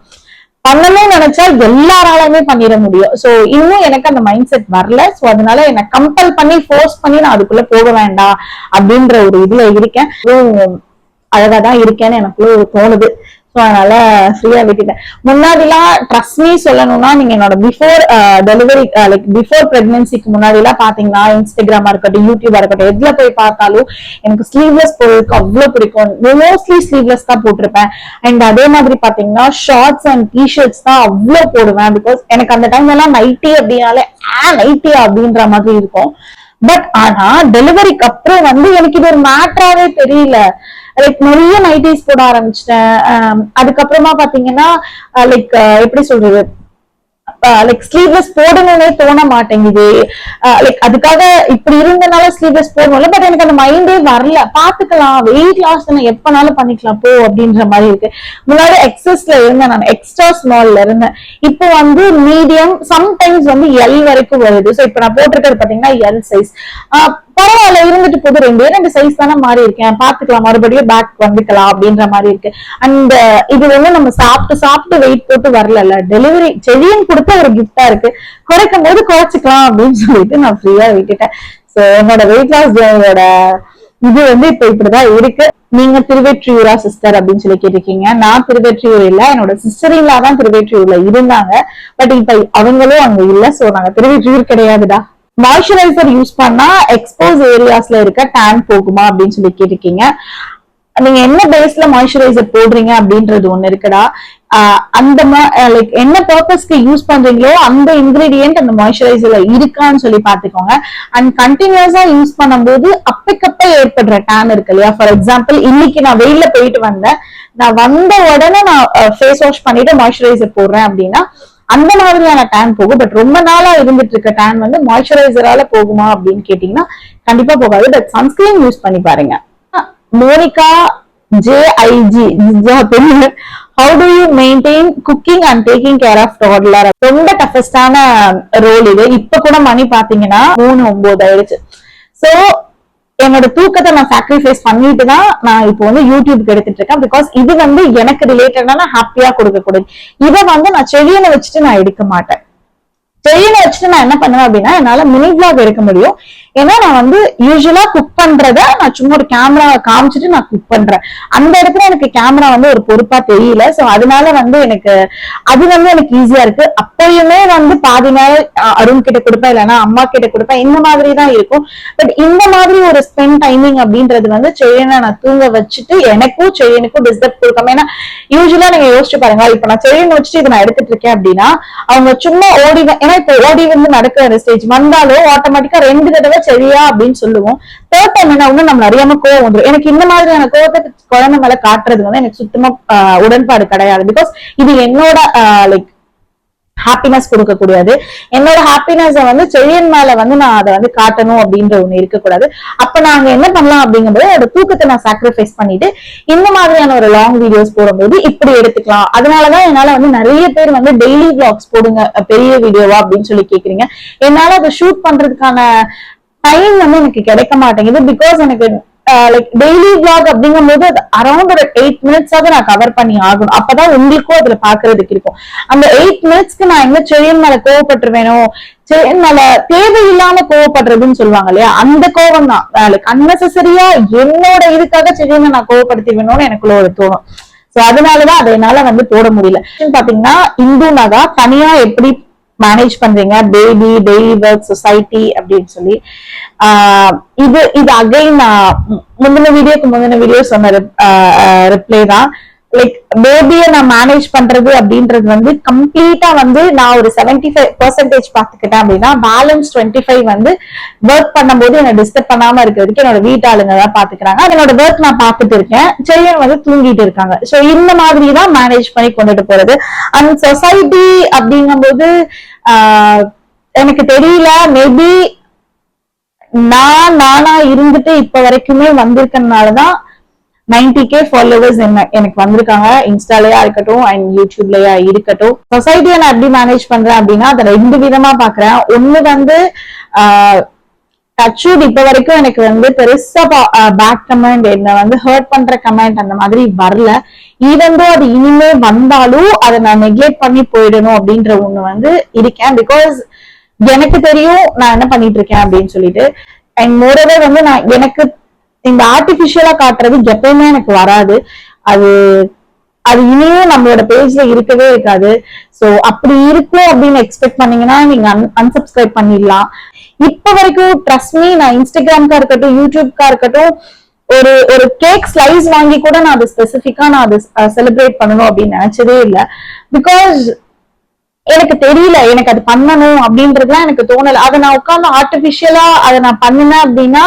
பண்ணணும்னு நினைச்சா எல்லாராலுமே பண்ணிட முடியும். சோ இன்னும் எனக்கு அந்த மைண்ட் செட் வரல. சோ அதனால என்ன கம்பல் பண்ணி ஃபோர்ஸ் பண்ணி நான் அதுக்குள்ள போக வேண்டாம் அப்படின்ற ஒரு இதுல இருக்கேன். அழகாதான் இருக்கேன்னு எனக்குள்ள தோணுது. ஸோ அதனால ஃப்ரீயா விட்டுட்டேன். முன்னாடிலாம் ட்ரஸ்ட் மீ சொல்லணும்னா, நீங்க என்னோட பிஃபோர் டெலிவரி லைக் பிஃபோர் பிரெக்னன்சிக்கு முன்னாடி எல்லாம் பாத்தீங்கன்னா, இன்ஸ்டாகிராமா இருக்கட்டும், யூடியூபா இருக்கட்டும், எதுல போய் பார்த்தாலும் எனக்கு ஸ்லீவ்லெஸ் போடுறதுக்கு அவ்வளவு பிடிக்கும். மோஸ்ட்லி ஸ்லீவ்லெஸ் தான் போட்டிருப்பேன். அண்ட் அதே மாதிரி பாத்தீங்கன்னா ஷார்ட்ஸ் அண்ட் டிஷர்ட்ஸ் தான் அவ்வளவு போடுவேன். பிகாஸ் எனக்கு அந்த டைம்ல எல்லாம் நைட்டி அப்படின்னாலே நைட்டியா அப்படின்ற மாதிரி இருக்கும். பட் ஆனா டெலிவரிக்கு அப்புறம் வந்து எனக்கு இது ஒரு மேட்டராவே தெரியல. லைக் நிறைய நைட்டிஸ் போட ஆரம்பிச்சிட்டேன். அதுக்கப்புறமா பாத்தீங்கன்னா லைக் எப்படி சொல்றது, லைக் ஸ்லீவ்லெஸ் போடணும்னே தோண மாட்டேங்குது. லைக் அதுக்காக இப்படி இருந்தனால ஸ்லீவ்லெஸ் போடணும்ல. பட் எனக்கு அந்த மைண்டே வரல. பாத்துக்கலாம், வெயிட் லாஸ் எப்பனாலும் பண்ணிக்கலாம் போ அப்படின்ற மாதிரி இருக்கு. முன்னாடி எக்ஸஸ்ல இருந்தேன், நான் எக்ஸ்ட்ரா ஸ்மால்ல இருந்தேன். இப்போ வந்து மீடியம், சம்டைம்ஸ் வந்து எல் வரைக்கும் வருது. ஸோ இப்போ நான் போட்டிருக்கிறது பாத்தீங்கன்னா எல் சைஸ். பரவாயில்ல, இருந்துட்டு போது, ரெண்டு சைஸ் தானே மாறி இருக்கேன், பாத்துக்கலாம், மறுபடியும் பேக் வந்துக்கலாம் அப்படின்ற மாதிரி இருக்கு. அண்ட் இது வந்து நம்ம சாப்பிட்டு வெயிட் போட்டு வரல, டெலிவரி செடியும் கொடுத்த ஒரு கிஃப்டா இருக்கு. குறைக்கும் போது குறைச்சிக்கலாம் அப்படின்னு சொல்லிட்டு நான் ஃப்ரீயா விட்டுட்டேன். சோ என்னோட வெயிட் லாஸ் ஜேர்னியோட இது வந்து இப்ப இப்படிதான் இருக்கு. நீங்க திருவெற்றியூரா சிஸ்டர் அப்படின்னு சொல்லி கேட்டிருக்கீங்க. நான் திருவெற்றியூர் இல்ல, என்னோட சிஸ்டரின்லா தான் திருவெற்றியூர்ல இருந்தாங்க. பட் இப்ப அவங்களும் அங்க இல்ல. சோ நாங்க திருவெற்றியூர் கிடையாதுடா. மாய்ஸ்சரைசர் யூஸ் பண்ணா எக்ஸ்போஸ் ஏரியாஸ்ல இருக்க டேன் போகுமா அப்படின்னு சொல்லி கேட்டிருக்கீங்க. நீங்க என்ன பேஸ்ல மாய்ஸ்சரைசர் போடுறீங்க அப்படின்றது ஒண்ணு இருக்குடா. அந்த லைக் என்ன பர்பஸ்க்கு யூஸ் பண்றீங்களோ அந்த இன்கிரீடியன்ட் அந்த மாய்ஸ்சரைசர்ல இருக்கான்னு சொல்லி பாத்துக்கோங்க. அண்ட் கண்டினியூஸா யூஸ் பண்ணும்போது அப்பக்கப்ப ஏற்படுற டேன் இருக்கு இல்லையா. ஃபார் எக்ஸாம்பிள், இன்னைக்கு நான் வெயில்ல போயிட்டு வந்தேன், நான் வந்த உடனே நான் ஃபேஸ் வாஷ் பண்ணிட்டு மாய்ஸ்சரைசர் போடுறேன் அப்படின்னா அந்த மாதிரியான டேன் போகும். பட் ரொம்ப நாளா இருந்துட்டு இருக்க டேன் வந்து மாய்ஸ்சரைசரால போகுமா அப்படின்னு கேட்டீங்கன்னா கண்டிப்பா போகாது. பட் சன்ஸ்கிரீன் யூஸ் பண்ணி பாருங்க. Monika JIG, how do you maintain cooking and taking care of toddler? ரொம்ப டஃபஸ்டான ரோல் இது. இப்ப கூட மணி பாத்தீங்கன்னா 3:09 ஆயிடுச்சு. சோ என்னோட தூக்கத்தை நான் சாக்ரிஃபைஸ் பண்ணிட்டு தான் நான் இப்போ வந்து யூடியூப்க்கு எடுத்துட்டு இருக்கேன். பிகாஸ் இது வந்து எனக்கு ரிலேட்டடான ஹாப்பியா கொடுக்கக்கூடாது. இதை வந்து நான் செடியில வச்சுட்டு நான் எடுக்க மாட்டேன். செடியில வச்சுட்டு நான் என்ன பண்ணுவேன் அப்படின்னா, என்னால மினி பிளாக் எடுக்க முடியும். ஏன்னா நான் வந்து யூஸ்வலா குக் பண்றத நான் சும்மா ஒரு கேமரா காமிச்சிட்டு நான் குக் பண்றேன். அந்த இடத்துல எனக்கு கேமரா வந்து ஒரு பொறுப்பா தெரியல. சோ அதனால வந்து எனக்கு அது வந்து எனக்கு ஈஸியா இருக்கு. அப்பயுமே வந்து பாதி நேரம் அருண் கிட்ட கொடுப்பேன், இல்லைன்னா அம்மா கிட்ட கொடுப்பேன். இந்த மாதிரி தான் இருக்கும். பட் இந்த மாதிரி ஒரு ஸ்பெண்ட் டைமிங் அப்படின்றது வந்து செடியனை நான் தூங்க வச்சுட்டு எனக்கும் செடியனுக்கும் டிஸ்டர்ப் கொடுக்காம. ஏன்னா யூஸ்வலா நீங்க யோசிச்சு பாருங்க, இப்ப நான் செடியனை வச்சுட்டு இதை நான் எடுத்துட்டு இருக்கேன் அப்படின்னா அவங்க சும்மா ஓடி, ஏன்னா இப்ப ஓடி வந்து நடக்கிற ஸ்டேஜ் வந்தாலும் ஆட்டோமேட்டிக்கா 2 தடவை சரியா அப்படின்னு சொல்லுவோம். தேர்ட் டைம் என்ன ஒண்ணு நம்ம அறியாம கோவம் வந்துடும். எனக்கு இந்த மாதிரியான கோவத்தை குழந்தை மேல காட்டுறது வந்து எனக்கு சுத்தமா உடன்பாடு கிடையாது. பிகாஸ் இது என்னோட லைக் ஹாப்பினஸ் கொடுக்கக்கூடியது. என்னோட ஹாப்பினஸ் வந்து செழியன் மேல வந்து நான் அதை வந்து காட்டணும் அப்படின்ற ஒண்ணு இருக்கக்கூடாது. அப்ப நாங்க என்ன பண்ணலாம் அப்படிங்கும்போது என்னோட தூக்கத்தை நான் சாக்ரிஃபைஸ் பண்ணிட்டு இந்த மாதிரியான ஒரு லாங் வீடியோஸ் போடும்போது இப்படி எடுத்துக்கலாம். அதனாலதான் என்னால வந்து நிறைய பேர் வந்து டெய்லி விளாக்ஸ் போடுங்க பெரிய வீடியோவா அப்படின்னு சொல்லி கேக்குறீங்க. என்னால அதை ஷூட் பண்றதுக்கான டைம் வந்து எனக்கு கிடைக்க மாட்டேங்குது. பிகாஸ் எனக்கு லைக் டெய்லி விளாக் அப்படிங்கும் போது அரௌண்ட் ஒரு 8 மினிட்ஸாவது நான் கவர் பண்ணி ஆகணும். அப்பதான் உங்களுக்கும் அதுல பாக்குறதுக்கு இருக்கும். அந்த 8 மினிட்ஸ்க்கு நான் எங்க செழியன் மேல கோவப்பட்டுருவேனோ, செழியன் மேல தேவையில்லாம கோவப்படுறதுன்னு சொல்லுவாங்க இல்லையா, அந்த கோவம் தான். லைக் அன்னெசரியா என்னோட இதுக்காக செழியனை நான் கோவப்படுத்திவேணும்னு எனக்குள்ள ஒரு தோணும். சோ அதனாலதான் அதை என்னால வந்து போட முடியல. பாத்தீங்கன்னா இந்து நகா தனியா எப்படி மேனேஜ் பண்றீங்க, பேபி, டெய்லி ஒர்க், சொசைட்டி அப்படின்னு சொல்லி. இது அகைன் முந்தின வீடியோ சொன்ன ரிப்ளை தான். லைக் பேபியை நான் மேனேஜ் பண்றது அப்படின்றது வந்து கம்ப்ளீட்டா வந்து நான் ஒரு 75% பாத்துக்கிட்டேன் அப்படின்னா பேலன்ஸ் 25 வந்து ஒர்க் பண்ணும்போது என்ன டிஸ்டர்ப் பண்ணாம இருக்கிறதுக்கு என்னோட வீட்டாளுங்க தான் பாத்துக்கிறாங்க. என்னோட ஒர்க் நான் பாத்துட்டு இருக்கேன், செடியன் வந்து தூங்கிட்டு இருக்காங்க. சோ இந்த மாதிரி தான் மேனேஜ் பண்ணி கொண்டுட்டு போறது. அண்ட் சொசைட்டி அப்படிங்கும்போது எனக்கு தெரியல, மேபி நானா இருந்துட்டு இப்ப வரைக்குமே வந்திருக்கனாலதான் 90K ஃபாலோவர்ஸ் எனக்கு வந்திருக்காங்க. இன்ஸ்டாலயா இருக்கட்டும் அண்ட் யூடியூப்லயா இருக்கட்டும். சொசைட்டியை நான் எப்படி மேனேஜ் பண்றேன் அப்படின்னா அதை 2 விதமா பாக்குறேன். ஒண்ணு வந்து டச்வுட் இப்ப வரைக்கும் எனக்கு வந்து பெருசா பேட் கமெண்ட், என்ன வந்து ஹர்ட் பண்ற கமெண்ட் அந்த மாதிரி வரல. ஈவன் தோ அது இனிமே வந்தாலும் அதை நான் நெக்லெக்ட் பண்ணி போயிடணும் அப்படின்ற ஒண்ணு வந்து இருக்கேன். பிகாஸ் எனக்கு தெரியும் நான் என்ன பண்ணிட்டு இருக்கேன் அப்படின்னு சொல்லிட்டு. அண்ட் மோரோவர் வந்து எனக்கு இந்த ஆர்டிபிஷியலா காட்டுறது எப்பயுமே எனக்கு வராது. அது அது இனியும் நம்மளோட பேஜ்ல இருக்கவே இருக்காது. சோ அப்படி இருக்கும் அப்படின்னு எக்ஸ்பெக்ட் பண்ணீங்கன்னா நீங்க அன்சப்ஸ்கிரைப் பண்ணிடலாம். இப்ப வரைக்கும் ட்ரஸ்ட் மீ, நான் இன்ஸ்டாகிராம்கா இருக்கட்டும், யூடியூப்கா இருக்கட்டும், ஒரு ஒரு கேக் ஸ்லைஸ் வாங்கி கூட நான் அது ஸ்பெசிபிக்கா நான் அது செலிப்ரேட் பண்ணணும் அப்படின்னு நினைச்சதே இல்லை. பிகாஸ் எனக்கு தெரியல, எனக்கு அது பண்ணணும் அப்படின்றதுலாம் எனக்கு தோணல. அதை நான் உட்காந்து ஆர்டிபிஷியலா அதை நான் பண்ணினேன் அப்படின்னா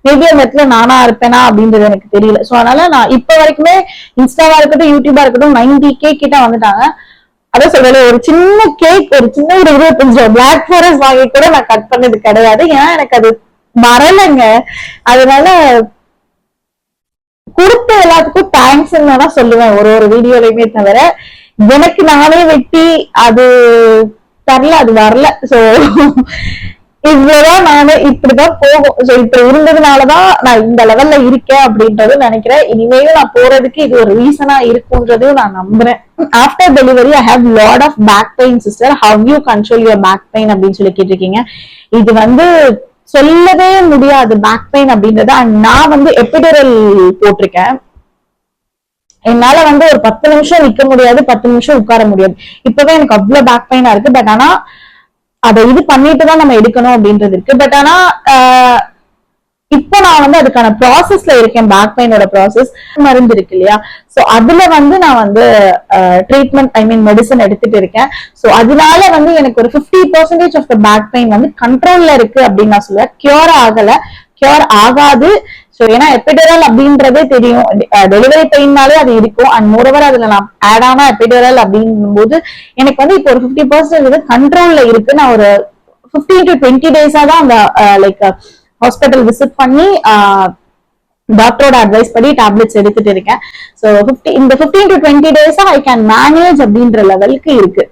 மேபி அந்த இடத்துல நானா இருப்பேனா அப்படின்றது எனக்கு தெரியல. சோ அதனால நான் இப்ப வரைக்குமே இன்ஸ்டாவா இருக்கட்டும், யூடியூபா இருக்கட்டும் 90K கிட்ட வந்துட்டாங்க. அதான் சொல்றேன், ஒரு சின்ன கேக், ஒரு சின்ன ஒரு 25 பிளாக் ஃபாரஸ்ட் வாங்கி கூட நான் கட் பண்ணது கிடையாது. ஏன்னா எனக்கு அது வரலைங்க. அதனால கொடுத்த எல்லாத்துக்கும் தேங்க்ஸ் தான் சொல்லுவேன் ஒரு ஒரு வீடியோலயுமே. தவிர எனக்கு நானே வெட்டி அது தரல, அது வரல. சோ இவ்வளவுதான், நானு இப்படிதான் போகும். சோ இப்ப இருந்ததுனாலதான் நான் இந்த லெவல்ல இருக்கேன் அப்படின்றது நினைக்கிறேன். இனிமேலும் நான் போறதுக்கு இது ஒரு ரீசனா இருக்கும்ன்றதையும் நான் நம்புறேன். After delivery I have lot of back pain sister, how you control your back pain அப்படின்னு சொல்லி கேட்டிருக்கீங்க. இது சொல்லவே முடியாது பேக் பெயின் அப்படின்றது. அண்ட் நான் எபிடரல் போட்டிருக்கேன். என்னால ஒரு 10 நிமிஷம் நிக்க முடியாது, 10 நிமிஷம் உட்கார முடியாது. இப்பவே எனக்கு அவ்வளவு பேக் பெயினா இருக்கு. பட் ஆனா அதை இது பண்ணிட்டுதான் நம்ம எடுக்கணும் அப்படின்றது இருக்கு. பட் ஆனா இப்போ நான் அதுக்கான ப்ராசஸ்ல இருக்கேன். பேக் பெயினோட ப்ராசஸ் மருந்து இருக்கு இல்லையா, சோ அதுல நான் ட்ரீட்மெண்ட் மெடிசன் எடுத்துட்டு இருக்கேன். சோ அதனால எனக்கு ஒரு 50% ஆஃப் த பேக் பெயின் கண்ட்ரோல்ல இருக்கு அப்படின்னு நான் சொல்லுவேன். கியூர் ஆகல, கியூர் ஆகாது. சோ ஏன்னா எபிடரல் அப்படின்றதே தெரியும், டெலிவரி பெயின்னாலே அது இருக்கும். அண்ட் மோரோவர் அதுல நான் ஆட் ஆனா எபிடரல் அப்படிங்கும் போது எனக்கு இப்போ ஒரு 50% கண்ட்ரோல்ல இருக்கு. நான் ஒரு 15 to 20 டேஸா தான் அந்த லைக் ஹாஸ்பிட்டல் விசிட் பண்ணி டாக்டரோட அட்வைஸ் படி டேப்லெட்ஸ் எடுத்துட்டு இருக்கேன். சோ இந்த 15 to 20 டேஸா ஐ கேன் மேனேஜ் அப்படின்ற லெவலுக்கு இருக்கு.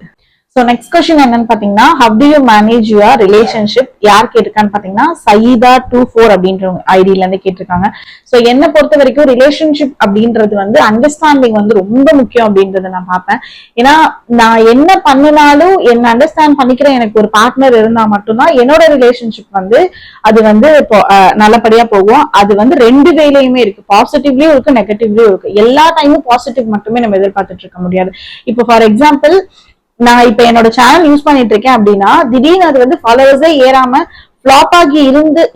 சோ நெக்ஸ்ட் கொஸ்டின் என்னன்னு பாத்தீங்கன்னா, how do you manage your relationship? யார் கேட்டிருக்கான்னு பாத்தீங்கன்னா சயீதா 24 அப்படின்ற ஐடியில இருந்து கேட்டிருக்காங்க. சோ என்ன பொறுத்த வரைக்கும் ரிலேஷன்ஷிப் அப்படின்றது அண்டர்ஸ்டாண்டிங் ரொம்ப முக்கியம் அப்படின்றத நான் பார்ப்பேன். ஏன்னா நான் என்ன பண்ணினாலும் என்ன அண்டர்ஸ்டாண்ட் பண்ணிக்கிற எனக்கு ஒரு பார்ட்னர் இருந்தா மட்டும்தான் என்னோட ரிலேஷன்ஷிப் அது இப்போ நல்லபடியா போகும். அது ரெண்டு வேலையுமே இருக்கு, பாசிட்டிவ்லயும் இருக்கு, நெகட்டிவ்லயும் இருக்கு. எல்லா டைமும் பாசிட்டிவ் மட்டுமே நம்ம எதிர்பார்த்துட்டு இருக்க முடியாது. இப்போ ஃபார் எக்ஸாம்பிள், நான் இப்ப என்னோட சேனல் யூஸ் பண்ணிட்டு இருக்கேன் அப்படின்னா திடீர்னு அது ஃபாலோவர்ஸே ஏறாம ஃபிளாப் ஆகி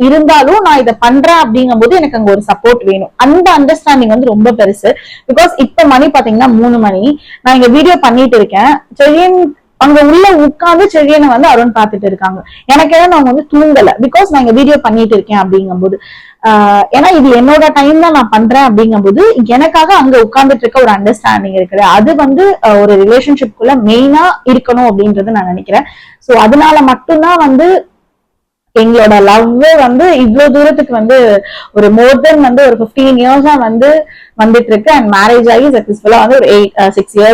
இருந்தாலும் நான் இதை பண்றேன் அப்படிங்கும் போது எனக்கு அங்க ஒரு சப்போர்ட் வேணும். அந்த அண்டர்ஸ்டாண்டிங் ரொம்ப பெருசு. பிகாஸ் இப்ப மணி பாத்தீங்கன்னா 3 மணி, நான் இங்க வீடியோ பண்ணிட்டு இருக்கேன். செழியன் அங்க உள்ள உட்கார்ந்து செழியனை அருண் பாத்துட்டு இருக்காங்க. எனக்கு ஏன்னா அவங்க தூங்கல, பிகாஸ் நான் இங்க வீடியோ பண்ணிட்டு இருக்கேன் அப்படிங்கும் போது. ஏன்னா இது என்னோட டைம்ல நான் பண்றேன் அப்படிங்கும் போது எனக்காக அங்க உட்கார்ந்துட்டு இருக்க ஒரு அண்டர்ஸ்டாண்டிங் இருக்குது. அது ஒரு ரிலேஷன்ஷிப்குள்ள மெயினா இருக்கணும் அப்படின்றது நான் நினைக்கிறேன். சோ அதனால மட்டும்தான் எங்களோட லவ் இவ்வளவு தூரத்துக்கு ஒரு மோர் தென் ஒரு 15 இயர்ஸா வந்துட்டு இருக்கு. அண்ட் மேரேஜ் ஆகி சக்சஸ்ஃபுல்லா ஒரு 6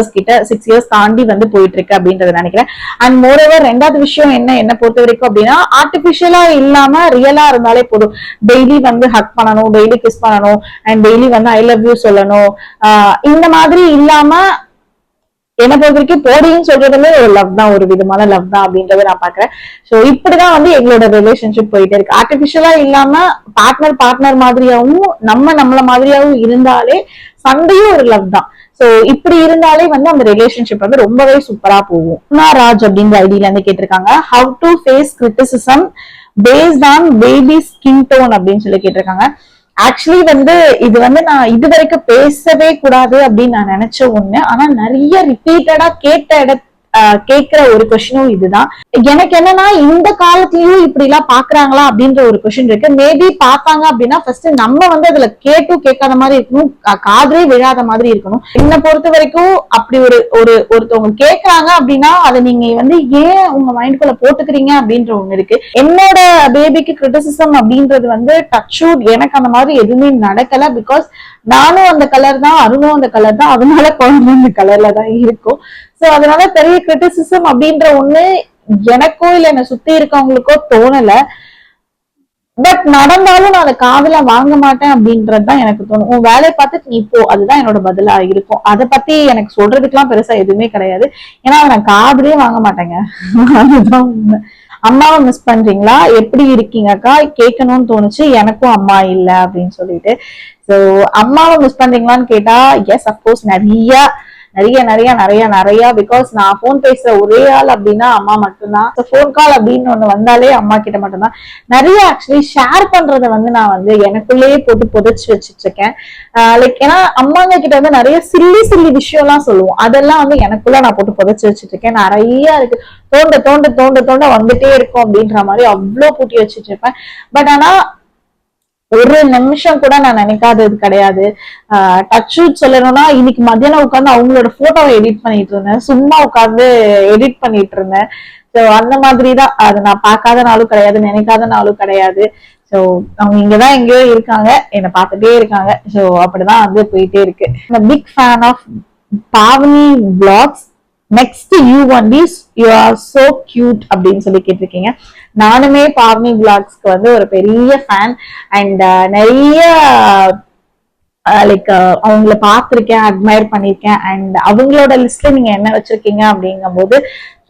இயர்ஸ் தாண்டி போயிட்டு இருக்கு அப்படின்றத நினைக்கிறேன். அண்ட் மோரோவர் ரெண்டாவது விஷயம் என்ன பொறுத்த வரைக்கும் அப்படின்னா, ஆர்டிபிஷியலா இல்லாம ரியலா இருந்தாலே போதும். டெய்லி ஹக் பண்ணணும், டெய்லி கிஸ் பண்ணணும், and daily I love you சொல்லணும். இந்த மாதிரி இல்லாம என்ன பொறுத்த வரைக்கும் போடின்னு சொல்றதுமே ஒரு லவ் தான், ஒரு விதமான லவ் தான் அப்படின்றத நான் பாக்குறேன். சோ இப்படிதான் எங்களோட ரிலேஷன்ஷிப் போயிட்டே இருக்கு. ஆர்டிபிஷியலா இல்லாம பார்ட்னர் மாதிரியாவும் நம்மள மாதிரியாவும் இருந்தாலே சண்டையும் ஒரு லவ் தான். சோ இப்படி இருந்தாலே அந்த ரிலேஷன்ஷிப் ரொம்பவே சூப்பரா போகும். ராஜ் அப்படின்ற ஐடியில இருந்து கேட்டிருக்காங்க, how to face criticism based on baby skin tone அப்படின்னு சொல்லி கேட்டிருக்காங்க. ஆக்சுவலி இது நான் இது வரைக்கும் பேசவே கூடாது அப்படின்னு நான் நினைச்ச ஒண்ணு. ஆனா நிறைய ரிப்பீட்டடா கேட்கிற ஒரு கொஸ்டினும் இதுதான். எனக்கு என்னன்னா, இந்த காலத்திலயும் இப்படி எல்லாம் பாக்குறாங்களா அப்படின்ற ஒரு கொஸ்டின் இருக்கு. மேபி பாப்பாங்க அப்படின்னா ஃபர்ஸ்ட் நம்ம அதுல கேட்காத மாதிரி இருக்கணும், காதலே விழாத மாதிரி இருக்கணும். என்னை பொறுத்த வரைக்கும் அப்படி ஒருத்தவங்க கேட்கறாங்க அப்படின்னா அதை நீங்க ஏன் உங்க மைண்ட்குள்ள போட்டுக்கிறீங்க அப்படின்ற ஒண்ணு இருக்கு. என்னோட பேபிக்கு கிரிட்டிசிசம் அப்படின்றது டச்வுட் எனக்கு அந்த மாதிரி எதுவுமே நடக்கல. பிகாஸ் நானும் அந்த கலர் தான், அருணும் அந்த கலர் தான், அதனால குழந்தை அந்த கலர்ல தான் இருக்கும். சோ அதனால பெரிய கிரிட்டிசிசம் அப்படின்ற ஒண்ணு எனக்கோ இல்ல என்ன சுத்தி இருக்கவங்களுக்கோ தோணல. பட் நடந்தாலும் நான் அதை காதுல வாங்க மாட்டேன் அப்படின்றதுதான் எனக்கு தோணும். உன் வேலையை பார்த்துட்டு நீ போ, அதுதான் என்னோட பதிலா இருக்கும். அதை பத்தி எனக்கு சொல்றதுக்கு எல்லாம் பெருசா எதுவுமே கிடையாது. ஏன்னா நான் காதுலயே வாங்க மாட்டேங்க. அதுதான் உண்மை. அம்மாவை மிஸ் பண்றீங்களா, எப்படி இருக்கீங்கக்கா கேட்கணும்னு தோணுச்சு, எனக்கும் அம்மா இல்ல அப்படின்னு சொல்லிட்டு. சோ அம்மாவை மிஸ் பண்றீங்களான்னு கேட்டா எஸ் அப்கோர்ஸ் நிறைய நிறைய நிறைய நிறைய. பிகாஸ் நான் போன் பேசுற ஒரே ஆள் அப்படின்னா அம்மா மட்டும்தான். போன் கால் அப்படின்னு ஒண்ணு வந்தாலே அம்மா கிட்ட மட்டும்தான். நிறைய ஆக்சுவலி ஷேர் பண்றத வந்து நான் வந்து எனக்குள்ளேயே போட்டு புதைச்சு வச்சுட்டு இருக்கேன். லைக் ஏன்னா அம்மாங்க கிட்ட வந்து நிறைய சில்லி சில்லி விஷயம் எல்லாம் சொல்லுவோம், அதெல்லாம் வந்து எனக்குள்ள நான் போட்டு புதைச்சு வச்சுட்டு இருக்கேன். நிறைய இருக்கு, தோண்ட தோண்ட தோண்ட தோண்ட வந்துட்டே இருக்கும் அப்படின்ற மாதிரி அவ்வளவு பூட்டி வச்சுட்டு இருப்பேன். பட் ஆனா ஒரு நிமிஷம் கூட நான் நினைக்காதது கிடையாது. டச் சொல்லணும்னா இன்னைக்கு மத்தியானம் உட்காந்து அவங்களோட போட்டோவை எடிட் பண்ணிட்டு இருந்தேன், சும்மா உட்காந்து எடிட் பண்ணிட்டு இருந்தேன். ஸோ அந்த மாதிரிதான், அது நான் பார்க்காத நாளும் கிடையாது, நினைக்காத நாளும் கிடையாது. ஸோ அவங்க இங்கதான் எங்கேயோ இருக்காங்க, என்னை பார்த்துட்டே இருக்காங்க. ஸோ அப்படிதான் வந்து போயிட்டே இருக்கு. Big fan of Pavani vlogs. Next you only you are so cute அப்படின்னு சொல்லி கேட்டிருக்கீங்க. நானுமே பாவனி விளாக்ஸ்க்கு வந்து ஒரு பெரிய ஃபேன். அண்ட் நிறைய லைக் அவங்கள பார்த்திருக்கேன், அட்மையர் பண்ணிருக்கேன். அண்ட் அவங்களோட லிஸ்ட்ல நீங்க என்ன வச்சிருக்கீங்க அப்படிங்கும் போது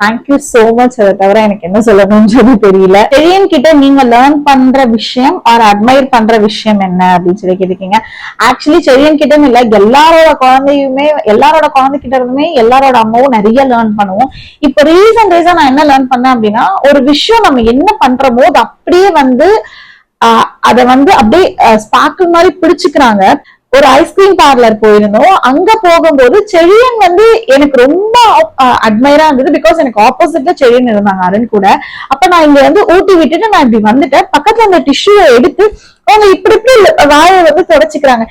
தேங்க்யூ சோ மச். அதை தவிர எனக்கு என்ன சொல்லணும்னு தெரியல. செழியன் கிட்ட நீங்க லேர்ன் பண்ற விஷயம் ஆர் அட்மையர் பண்ற விஷயம் என்ன அப்படின்னு சொல்லி கேட்டிருக்கீங்க. ஆக்சுவலி செழியன் கிட்ட இல்ல, எல்லாரோட குழந்தையுமே, எல்லாரோட குழந்தைகிட்ட இருந்துமே எல்லாரோட அம்மாவும் நிறைய லேர்ன் பண்ணுவோம். இப்போ ரீசன் நான் என்ன லேர்ன் பண்ணேன் அப்படின்னா, ஒரு விஷயம் நம்ம என்ன பண்றோமோ அது அப்படியே வந்து அதை வந்து அப்படியே ஸ்பார்க்கிள் மாதிரி பிடிச்சுக்கிறாங்க. ஒரு ஐஸ்கிரீம் பார்லர் போயிருந்தோம், அங்க போகும்போது செழியன் வந்து எனக்கு ரொம்ப அட்மைரா இருந்தது. பிகாஸ் எனக்கு ஆப்போசிட்ல செழியன் இருந்தாங்க அருண் கூட. அப்ப நான் இங்க வந்து ஊட்டி விட்டுட்டு நான் இப்படி வந்துட்டேன். பக்கத்துல அந்த டிஷ்யூவை எடுத்து அவங்க இப்படி இப்படி வாயை வந்து தொடச்சுக்கிறாங்க.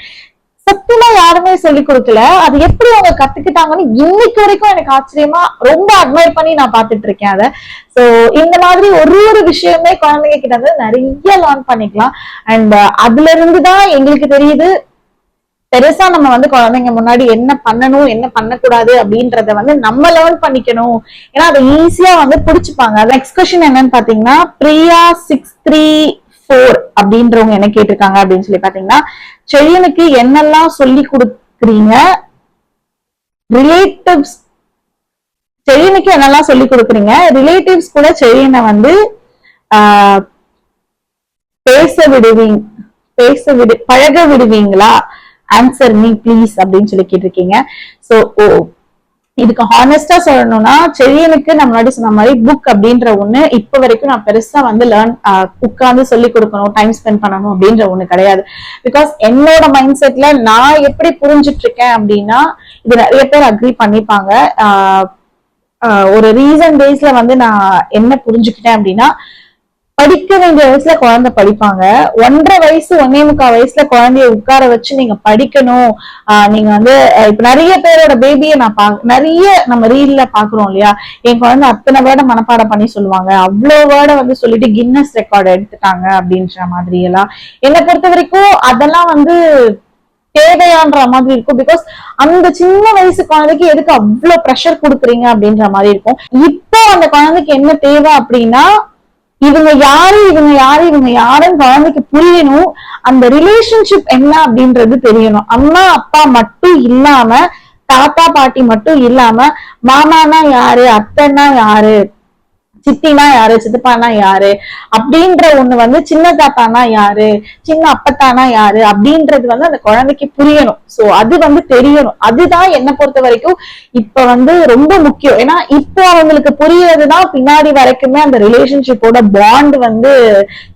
சத்தியமா யாருமே சொல்லி கொடுக்கல, அது எப்படி அவங்க கத்துக்கிட்டாங்கன்னு இன்னைக்கு வரைக்கும் எனக்கு ஆச்சரியமா ரொம்ப அட்மைர் பண்ணி நான் பாத்துட்டு இருக்கேன் அதை. சோ இந்த மாதிரி ஒரு ஒரு விஷயமே குழந்தைங்க கிட்ட வந்து நிறைய லேர்ன் பண்ணிக்கலாம். அண்ட் அதுல இருந்துதான் எங்களுக்கு தெரியுது பெருசா நம்ம வந்து குழந்தைங்க முன்னாடி என்ன பண்ணணும் என்ன பண்ணக்கூடாது அப்படின்றத வந்து நம்ம லேர்ன் பண்ணிக்கணும். ஏன்னா அதை ஈஸியா வந்து பிடிச்சுப்பாங்க. நெக்ஸ்ட் கொஸ்டின் என்னன்னு பாத்தீங்கன்னா, பிரியா 634 அப்படின்றவங்க என்ன கேட்டிருக்காங்க அப்படின்னு சொல்லி பாத்தீங்கன்னா, செழியனுக்கு என்னெல்லாம் சொல்லி கொடுக்குறீங்க, ரிலேட்டிவ்ஸ் செழியனுக்கு என்னெல்லாம் சொல்லி கொடுக்குறீங்க, ரிலேட்டிவ்ஸ் கூட செழியனை வந்து பழக விடுவீங்களா, ஆன்சர் மீ ப்ளீஸ் அப்படின்னு சொல்லி கேட்டிருக்கீங்க. சோ இதுக்கு ஹானஸ்டா சொல்லணும்னா, செழியனுக்கு நம்ம முன்னாடி சொன்ன மாதிரி புக் அப்படின்ற ஒண்ணு இப்ப வரைக்கும் நான் பெருசா வந்து லேர்ன் உட்கார்ந்து சொல்லி கொடுக்கணும், டைம் ஸ்பெண்ட் பண்ணணும் அப்படின்ற ஒண்ணு கிடையாது. பிகாஸ் என்னோட மைண்ட் செட்ல நான் எப்படி புரிஞ்சுட்டு இருக்கேன் அப்படின்னா, இது நிறைய பேர் அக்ரி பண்ணிப்பாங்க. ஒரு ரீசன் பேஸ்ல வந்து நான் என்ன புரிஞ்சுக்கிட்டேன் அப்படின்னா, படிக்க வேண்டிய வயசுல குழந்தை படிப்பாங்க. 1.5 வயசு 1.25 வயசுல குழந்தைய உட்கார வச்சு நீங்க படிக்கணும். நீங்க வந்து இப்ப நிறைய பேரோட பேபியை நான் நிறைய நம்ம ரீல்ல பாக்குறோம் இல்லையா, என் குழந்தை அத்தனை வேர்டை மனப்பாடம் பண்ணி சொல்லுவாங்க, அவ்வளவு வேர்டை வந்து சொல்லிட்டு கின்னஸ் ரெக்கார்டு எடுத்துட்டாங்க அப்படின்ற மாதிரி எல்லாம். என்னை பொறுத்த வரைக்கும் அதெல்லாம் வந்து தேவையான்ற மாதிரி இருக்கும். பிகாஸ் அந்த சின்ன வயசு குழந்தைக்கு எதுக்கு அவ்வளவு ப்ரெஷர் கொடுக்குறீங்க அப்படின்ற மாதிரி இருக்கும். இப்போ அந்த குழந்தைக்கு என்ன தேவை அப்படின்னா, இவங்க யாரு இவங்க யாரு இவங்க யாருன்னு குழந்தைக்கு புரியணும். அந்த ரிலேஷன்ஷிப் என்ன அப்படின்றது தெரியணும். அம்மா அப்பா மட்டும் இல்லாம, தாத்தா பாட்டி மட்டும் இல்லாம, மாமானா யாரு, அத்தைன்னா யாரு, சித்தினா யாரு, சித்தப்பானா யாரு அப்படின்ற ஒண்ணு வந்து, சின்ன தாத்தானா யாரு, சின்ன அப்பத்தானா யாரு அப்படின்றது வந்து அந்த குழந்தைக்கு புரியணும். சோ அது வந்து தெரியணும். அதுதான் என்னை பொறுத்த வரைக்கும் இப்ப வந்து ரொம்ப முக்கியம். ஏன்னா இப்போ அவங்களுக்கு புரியறதுதான் பின்னாடி வரைக்குமே அந்த ரிலேஷன்ஷிப்போட பாண்ட் வந்து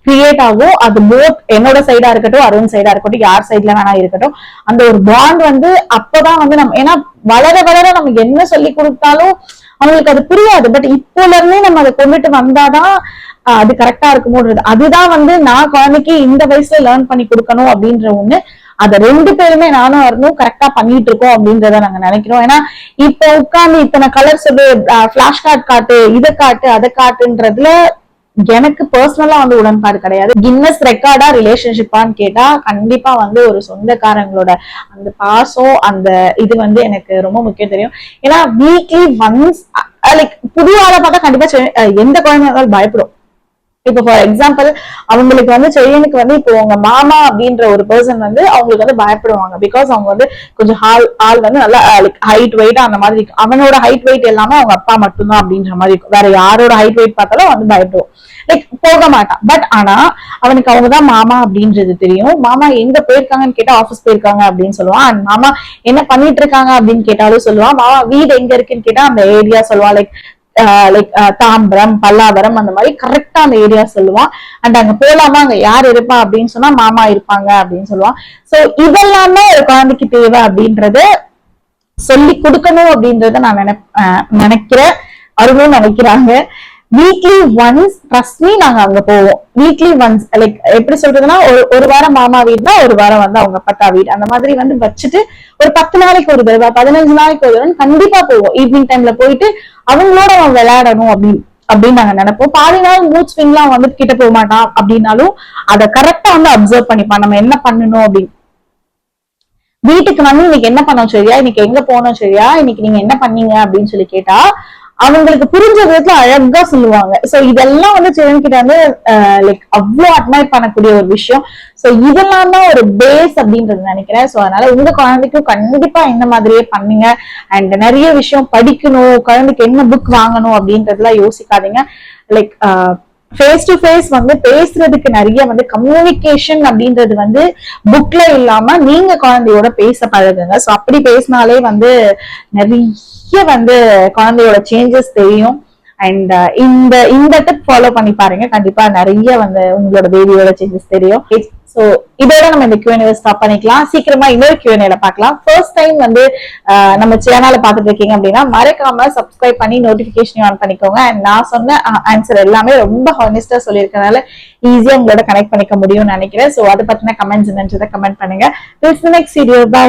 கிரியேட் ஆகும். அது போத் என்னோட சைடா இருக்கட்டும், அருண் சைடா இருக்கட்டும், யார் சைட்ல வேணா இருக்கட்டும், அந்த ஒரு பாண்ட் வந்து அப்பதான் வந்து நம்ம, ஏன்னா வளர வளர நமக்கு என்ன சொல்லி கொடுத்தாலும் அவங்களுக்கு அது புரியாது. பட் இப்போல இருந்தே நம்ம அதை கொண்டுட்டு வந்தாதான் அது கரெக்டா இருக்குமோன்றது. அதுதான் வந்து நான் குழந்தைக்கு இந்த வயசுல லேர்ன் பண்ணி கொடுக்கணும் அப்படின்ற ஒண்ணு. அதை 2 பேருமே நானும் வரணும் கரெக்டா பண்ணிட்டு இருக்கோம் அப்படின்றத நாங்க நினைக்கிறோம். ஏன்னா இப்ப உட்கார்ந்து இத்தனை கலர்ஸ் பிளாஷ் கார்டு காட்டு, இதை காட்டு, அதை காட்டுன்றதுல எனக்கு பர்சனலா வந்து உடன்பாடு கிடையாது. கின்னஸ் ரெக்கார்டா ரிலேஷன்ஷிப்பான்னு கேட்டா கண்டிப்பா வந்து ஒரு சொந்தக்காரங்களோட அந்த பாசம், அந்த இது வந்து எனக்கு ரொம்ப முக்கியம் தெரியும். ஏன்னா வீக்லி ஒன்ஸ் லைக் புது ஆளை பார்த்தா கண்டிப்பா எந்த குழந்தை இருந்தாலும் பயப்படும். இப்போ ஃபார் எக்ஸாம்பிள் அவங்களுக்கு வந்து செழியனுக்கு வந்து இப்போ உங்க மாமா அப்படின்ற ஒரு பர்சன் வந்து அவங்களுக்கு வந்து பயப்படுவாங்க. பிகாஸ் அவங்க வந்து கொஞ்சம் ஆள் வந்து நல்லா ஹைட் வெயிட் அந்த மாதிரி இருக்கும். அவனோட ஹைட் வெயிட் எல்லாமே அவங்க அப்பா மட்டும்தான் அப்படின்ற மாதிரி இருக்கும். வேற யாரோட ஹைட் வெயிட் பார்த்தாலும் வந்து பயப்படுவோம், லைக் போக மாட்டான். பட் ஆனா அவனுக்கு அவங்கதான் மாமா அப்படின்றது தெரியும். மாமா எங்க போயிருக்காங்கன்னு கேட்டா ஆபீஸ் போயிருக்காங்க அப்படின்னு சொல்லுவான். அண்ட் மாமா என்ன பண்ணிட்டு இருக்காங்க அப்படின்னு கேட்டாலும் சொல்லுவான். மாமா வீடு எங்க இருக்குன்னு கேட்டா அந்த ஏரியா சொல்லுவான். லைக் தாம்பரம், பல்லாவரம் அந்த மாதிரி கரெக்டா அந்த ஏரியா சொல்லுவான். அண்ட் அங்க போலாமா, அங்க யார் இருப்பா அப்படின்னு சொன்னா மாமா இருப்பாங்க அப்படின்னு சொல்லுவான். சோ இதெல்லாமே ஒரு குழந்தைக்கு தேவை அப்படின்றத சொல்லி கொடுக்கணும் அப்படின்றத நான் நினைக்கிறேன், அவர்களும் நினைக்கிறாங்க. வீக்லி ஒன்ஸ் ட்ரஸ்ட் மீ நாங்க அங்க போவோம். வீக்லி ஒன்ஸ் லைக் எப்படி சொல்றதுன்னா ஒரு வாரம் மாமா வீடுனா ஒரு வாரம் வந்து அவங்க அப்பத்தா வீடு அந்த மாதிரி வந்து வச்சுட்டு ஒரு 10 நாளைக்கு ஒரு தடவை 15 நாளைக்கு ஒரு தடவை கண்டிப்பா போவோம். ஈவினிங் டைம்ல போயிட்டு அவங்களோட அவன் விளையாடணும் அப்படின்னு நாங்க நினைப்போம். பாதி நாள் மூட் ஸ்விங்லாம் வந்து கிட்ட போக மாட்டான் அப்படின்னாலும் அதை கரெக்டா வந்து அப்சர்வ் பண்ணிப்பான் நம்ம என்ன பண்ணணும் அப்படின்னு. வீட்டுக்கு வந்து இன்னைக்கு என்ன பண்ணோம் சரியா, இன்னைக்கு எங்க போனோம் சரியா, இன்னைக்கு நீங்க என்ன பண்ணீங்க அப்படின்னு சொல்லி கேட்டா அவங்களுக்கு புரிஞ்ச விதத்துல அழகா சொல்லுவாங்க. சோ இதெல்லாம் வந்து சிவன் கிட்ட வந்து லைக் அவ்வளவு அட்மைர் பண்ணக்கூடிய ஒரு விஷயம். சோ இதெல்லாம் தான் ஒரு பேஸ் அப்படின்றது நினைக்கிறேன். சோ அதனால உங்க குழந்தைக்கும் கண்டிப்பா இந்த மாதிரியே பண்ணுங்க. அண்ட் நிறைய விஷயம் படிக்கணும், குழந்தைக்கு என்ன புக் வாங்கணும் அப்படின்றதுலாம் யோசிக்காதீங்க. லைக் ஃபேஸ் டு ஃபேஸ் வந்து பேசுறதுக்கு நிறைய வந்து கம்யூனிகேஷன் அப்படின்றது வந்து புக்ல இல்லாம நீங்க குழந்தையோட பேச பழகுங்க. சோ அப்படி பேசினாலே வந்து நிறைய வந்து குழந்தையோட சேஞ்சஸ் தெரியும். அண்ட் இந்த டிப் ஃபாலோ பண்ணி பாருங்க, கண்டிப்பா நிறைய வந்து உங்களோட பேபியோட சேஞ்சஸ் தெரியும். சோ இதோட நம்ம இந்த Q&A ஸ்டாப் பண்ணிக்கலாம். சீக்கிரமா இன்னொரு Q&A பார்க்கலாம். ஃபர்ஸ்ட் டைம் வந்து நம்ம சேனலை பார்த்துட்டு இருக்கீங்க அப்படின்னா மறக்காம சப்ஸ்கிரைப் பண்ணி நோட்டிபிகேஷன் ஆன் பண்ணிக்கோங்க. அண்ட் நான் சொன்ன ஆன்சர் எல்லாமே ரொம்ப ஹானஸ்டா சொல்லியிருக்கனால ஈஸியா உங்களோட கனெக்ட் பண்ணிக்க முடியும்னு நினைக்கிறேன். சோ அதை பத்தின கமெண்ட்ஸ் என்னன்றதை கமெண்ட் பண்ணுங்க. Next video, by.